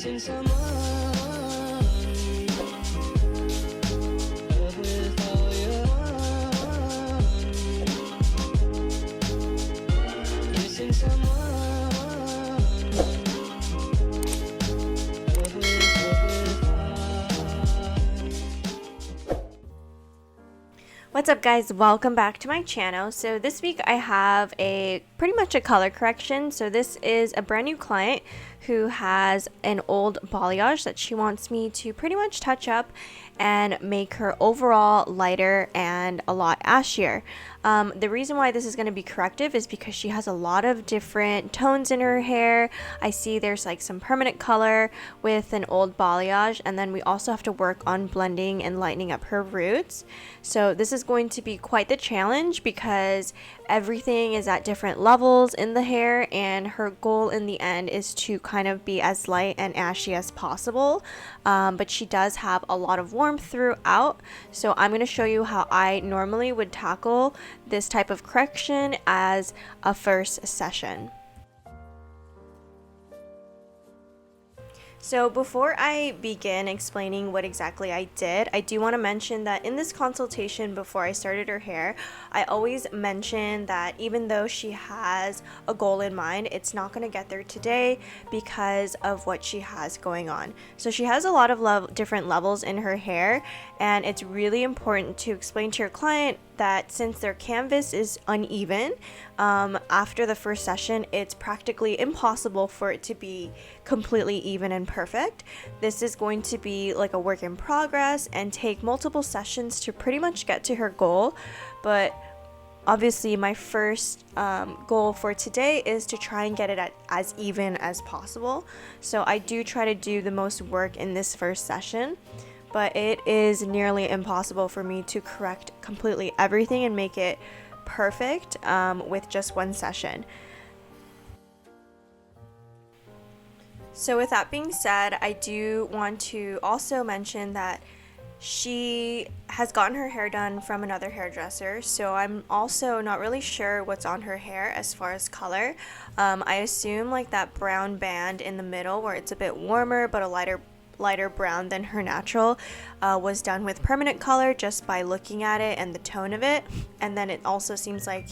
Missing someone with all your missing someone What's up guys, welcome back to my channel. So this week I have pretty much a color correction. So this is a brand new client who has an old balayage that she wants me to pretty much touch up and make her overall lighter and a lot ashier. The reason why this is going to be corrective is because she has a lot of different tones in her hair. I see there's like some permanent color with an old balayage, and then we also have to work on blending and lightening up her roots. So this is going to be quite the challenge because everything is at different levels in the hair, and her goal in the end is to kind of be as light and ashy as possible. But she does have a lot of warmth throughout, so I'm going to show you how I normally would tackle this type of correction as a first session. So before I begin explaining what exactly I did, I do want to mention that in this consultation before I started her hair, I always mention that even though she has a goal in mind, it's not going to get there today because of what she has going on. So she has a lot of different levels in her hair, and it's really important to explain to your client that since their canvas is uneven, after the first session, it's practically impossible for it to be completely even and perfect. This is going to be like a work in progress and take multiple sessions to pretty much get to her goal. But obviously my first goal for today is to try and get it at as even as possible. So I do try to do the most work in this first session, but it is nearly impossible for me to correct completely everything and make it perfect with just one session. So with that being said, I do want to also mention that she has gotten her hair done from another hairdresser, so I'm also not really sure what's on her hair as far as color. I assume like that brown band in the middle where it's a bit warmer but a lighter brown than her natural was done with permanent color just by looking at it and the tone of it. And then it also seems like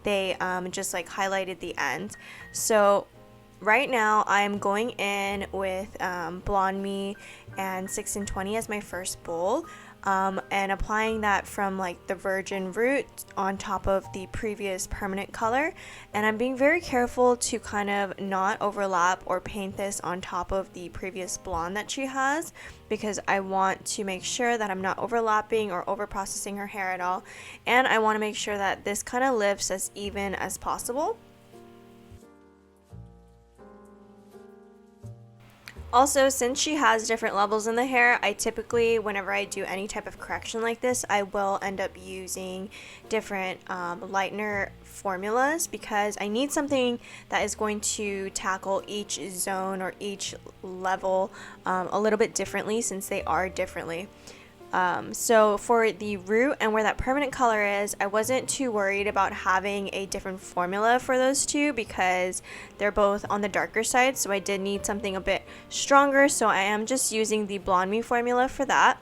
they just like highlighted the ends. So right now I'm going in with Blonde Me and 6 and 20 as my first bowl, and applying that from like the virgin root on top of the previous permanent color. And I'm being very careful to kind of not overlap or paint this on top of the previous blonde that she has, because I want to make sure that I'm not overlapping or over processing her hair at all, and I want to make sure that this kind of lifts as even as possible. Also, since she has different levels in the hair, I typically, whenever I do any type of correction like this, I will end up using different lightener formulas, because I need something that is going to tackle each zone or each level a little bit differently, since they are differently. So for the root and where that permanent color is, I wasn't too worried about having a different formula for those two because they're both on the darker side, so I did need something a bit stronger, so I am just using the Blonde Me formula for that.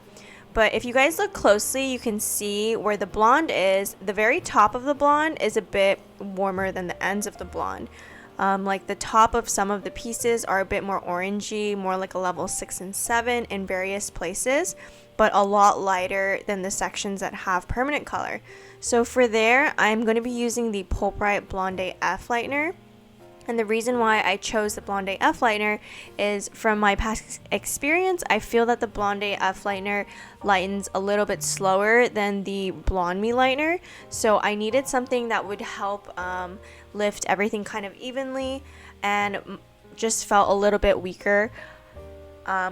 But if you guys look closely, you can see where the blonde is, the very top of the blonde is a bit warmer than the ends of the blonde. Like the top of some of the pieces are a bit more orangey, more like a level 6 and 7 in various places, but a lot lighter than the sections that have permanent color. So for there, I'm going to be using the Pulp-Rite Blonde F lightener. And the reason why I chose the Blonde F lightener is from my past experience, I feel that the Blonde F lightener lightens a little bit slower than the Blonde Me lightener. So I needed something that would help lift everything kind of evenly, and just felt a little bit weaker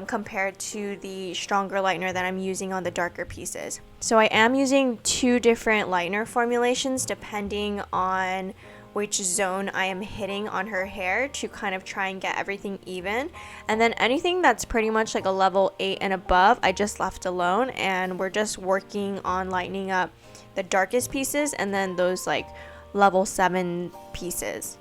compared to the stronger lightener that I'm using on the darker pieces. So I am using two different lightener formulations depending on which zone I am hitting on her hair to kind of try and get everything even. And then anything that's pretty much like a level 8 and above, I just left alone, and we're just working on lightening up the darkest pieces and then those like level 7 pieces.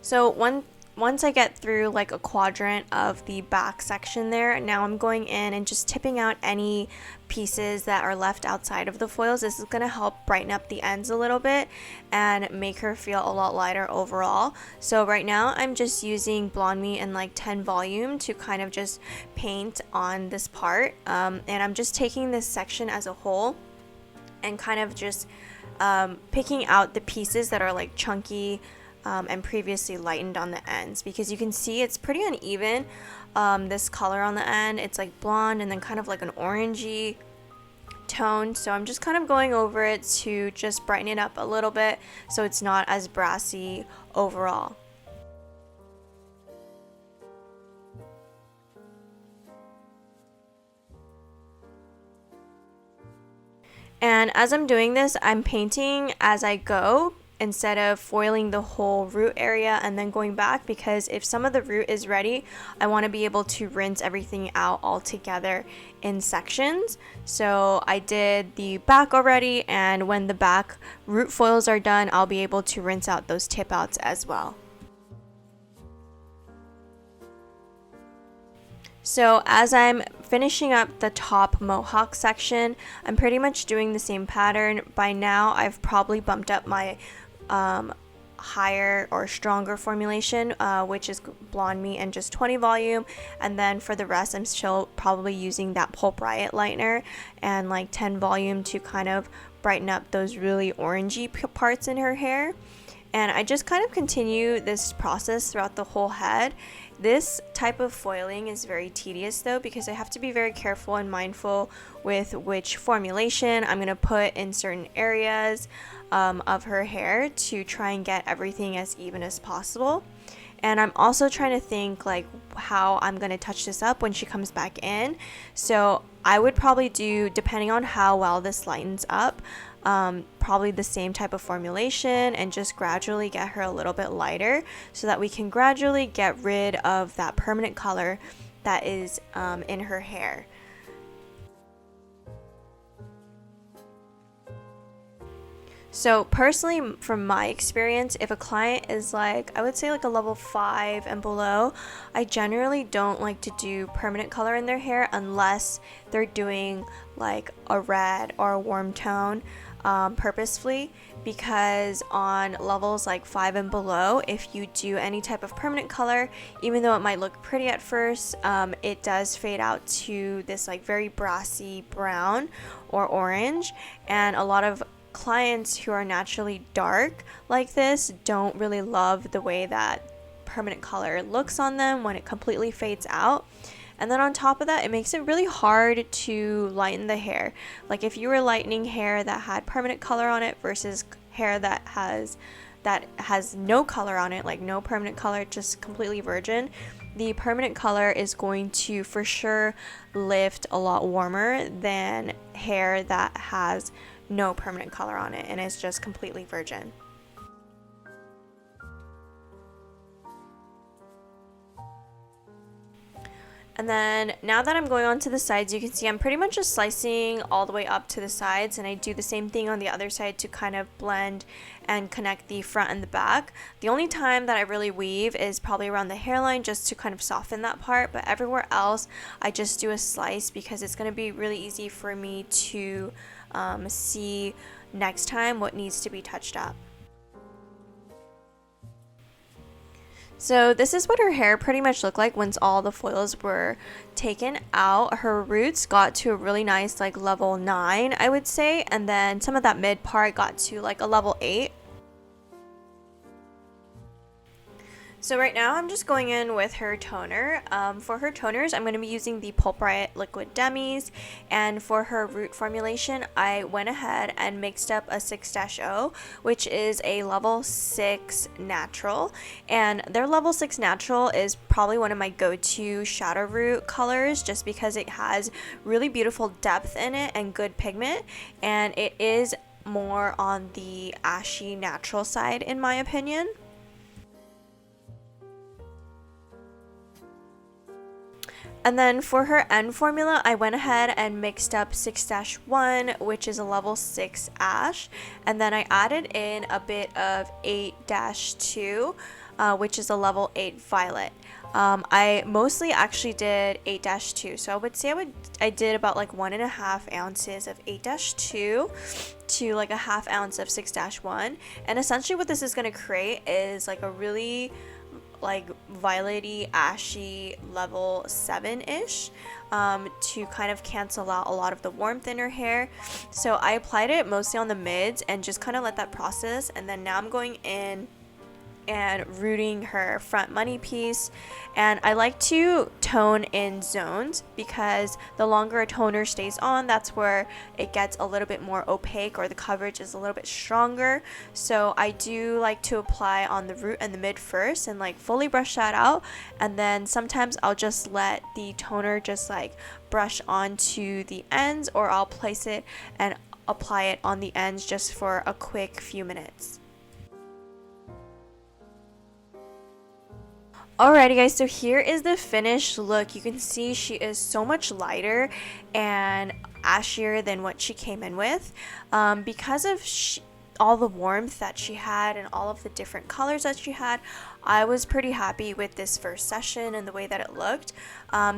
So once I get through like a quadrant of the back section there, now I'm going in and just tipping out any pieces that are left outside of the foils. This is going to help brighten up the ends a little bit and make her feel a lot lighter overall. So right now I'm just using Blonde Me and like 10 volume to kind of just paint on this part, and I'm just taking this section as a whole and kind of just picking out the pieces that are like chunky and previously lightened on the ends, because you can see it's pretty uneven, this color on the end. It's like blonde and then kind of like an orangey tone, so I'm just kind of going over it to just brighten it up a little bit so it's not as brassy overall. And as I'm doing this, I'm painting as I go instead of foiling the whole root area and then going back, because if some of the root is ready, I want to be able to rinse everything out all together in sections. So I did the back already, and when the back root foils are done, I'll be able to rinse out those tip outs as well. So as I'm finishing up the top mohawk section, I'm pretty much doing the same pattern. By now I've probably bumped up my higher or stronger formulation, which is Blonde Me and just 20 volume, and then for the rest I'm still probably using that Pulp Riot lightener and like 10 volume to kind of brighten up those really orangey parts in her hair. And I just kind of continue this process throughout the whole head. This type of foiling is very tedious though, because I have to be very careful and mindful with which formulation I'm going to put in certain areas of her hair to try and get everything as even as possible. And I'm also trying to think like how I'm going to touch this up when she comes back in. So I would probably do, depending on how well this lightens up, probably the same type of formulation and just gradually get her a little bit lighter so that we can gradually get rid of that permanent color that is in her hair. So personally, from my experience, if a client is like, I would say like a level 5 and below, I generally don't like to do permanent color in their hair unless they're doing like a red or a warm tone purposefully, because on levels like 5 and below, if you do any type of permanent color, even though it might look pretty at first, it does fade out to this like very brassy brown or orange, and a lot of clients who are naturally dark like this don't really love the way that permanent color looks on them when it completely fades out. And then on top of that, it makes it really hard to lighten the hair. Like if you were lightening hair that had permanent color on it versus hair that has no color on it, like no permanent color, just completely virgin, the permanent color is going to for sure lift a lot warmer than hair that has no permanent color on it and it's just completely virgin. And then now that I'm going on to the sides, you can see I'm pretty much just slicing all the way up to the sides, and I do the same thing on the other side to kind of blend and connect the front and the back. The only time that I really weave is probably around the hairline just to kind of soften that part, but everywhere else I just do a slice because it's going to be really easy for me to see next time what needs to be touched up. So this is what her hair pretty much looked like once all the foils were taken out. Her roots got to a really nice like level 9, I would say, and then some of that mid part got to like a level 8. So right now I'm just going in with her toner. For her toners, I'm going to be using the Pulp Riot Liquid Demis, and for her root formulation, I went ahead and mixed up a 6-0, which is a level 6 natural, and their level 6 natural is probably one of my go-to shadow root colors just because it has really beautiful depth in it and good pigment, and it is more on the ashy natural side in my opinion. And then for her end formula, I went ahead and mixed up 6-1, which is a level 6 ash, and then I added in a bit of 8-2, which is a level 8 violet. I mostly actually did 8-2, so I would say I did about like 1.5 ounces of 8-2 to like a half ounce of 6-1, and essentially what this is going to create is like a really like violety, ashy level 7-ish, to kind of cancel out a lot of the warmth in her hair. So I applied it mostly on the mids and just kind of let that process, and then now I'm going in and rooting her front money piece. And I like to tone in zones because the longer a toner stays on, that's where it gets a little bit more opaque or the coverage is a little bit stronger. So I do like to apply on the root and the mid first and like fully brush that out, and then sometimes I'll just let the toner just like brush onto the ends, or I'll place it and apply it on the ends just for a quick few minutes. Alrighty guys, so here is the finished look. You can see she is so much lighter and ashier than what she came in with, because of all the warmth that she had and all of the different colors that she had. I was pretty happy with this first session and the way that it looked.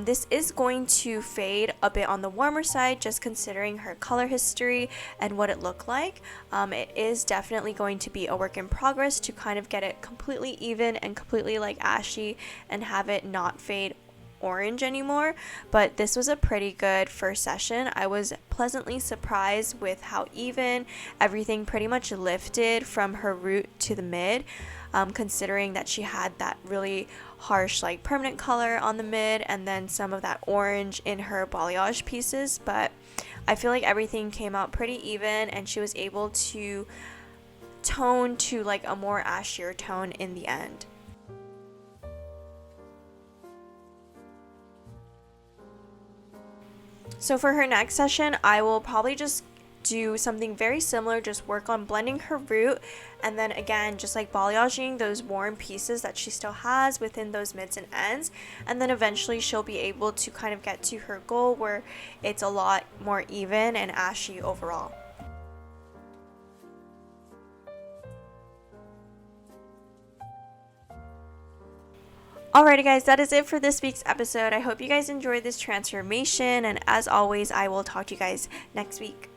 This is going to fade a bit on the warmer side, just considering her color history and what it looked like. It is definitely going to be a work in progress to kind of get it completely even and completely like ashy and have it not fade orange anymore, but this was a pretty good first session. I was pleasantly surprised with how even everything pretty much lifted from her root to the mid, considering that she had that really harsh like permanent color on the mid and then some of that orange in her balayage pieces. But I feel like everything came out pretty even and she was able to tone to like a more ashier tone in the end. So for her next session, I will probably just do something very similar, just work on blending her root, and then again just like balayaging those warm pieces that she still has within those mids and ends, and then eventually she'll be able to kind of get to her goal where it's a lot more even and ashy overall. Alrighty guys, that is it for this week's episode. I hope you guys enjoyed this transformation, and as always, I will talk to you guys next week.